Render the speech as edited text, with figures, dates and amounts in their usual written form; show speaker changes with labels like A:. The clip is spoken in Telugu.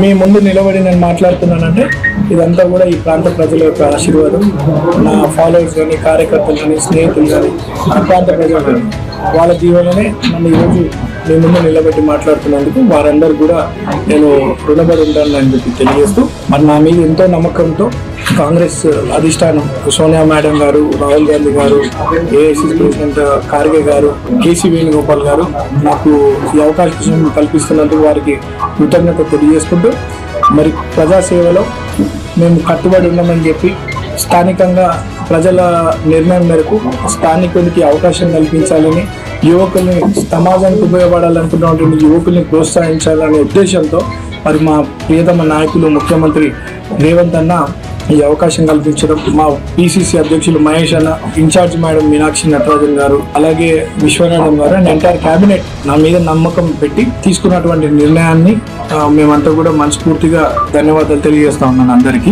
A: మీ ముందు నిలబడి నేను మాట్లాడుతున్నానంటే ఇదంతా కూడా ఈ ప్రాంత ప్రజల యొక్క ఆశీర్వాదం. నా ఫాలోవర్స్ కానీ, కార్యకర్తలు కానీ, స్నేహితులు కానీ, ఆ ప్రాంత ప్రజలు కానీ వాళ్ళ దీవెననే నన్ను ఈరోజు మీ ముందు నిలబెట్టి మాట్లాడుతున్నందుకు వారందరూ కూడా నేను రుణపడి ఉంటానని చెప్పి తెలియజేస్తూ, మరి నా మీద ఎంతో నమ్మకంతో కాంగ్రెస్ అధిష్టానం సోనియా మేడం గారు, రాహుల్ గాంధీ గారు, ఏఐసిసి ప్రెసిడెంట్ ఖార్గే గారు, కేసీ వేణుగోపాల్ గారు నాకు ఈ అవకాశం కల్పిస్తున్నందుకు వారికి కృతజ్ఞత తెలియజేసుకుంటూ, మరి ప్రజాసేవలో మేము కట్టుబడి ఉన్నామని చెప్పి స్థానికంగా ప్రజల నిర్ణయం మేరకు స్థానికులకి అవకాశం కల్పించాలని, యువకుల్ని సమాజానికి ఉపయోగపడాలనుకున్నటువంటి యువకుల్ని ప్రోత్సహించాలనే ఉద్దేశంతో మరి మా ప్రియతమ నాయకులు ముఖ్యమంత్రి రేవంత్ అన్న ఈ అవకాశం కల్పించడం, మా పిసిసి అధ్యక్షులు మహేష్ అన్న, ఇన్ఛార్జ్ మేడం మీనాక్షి నటరాజన్ గారు, అలాగే విశ్వనాథం గారు అండ్ ఎంటైర్ క్యాబినెట్ నా మీద నమ్మకం పెట్టి తీసుకున్నటువంటి నిర్ణయాన్ని మేమంతా కూడా మనస్ఫూర్తిగా ధన్యవాదాలు తెలియజేస్తా ఉన్నాను అందరికీ.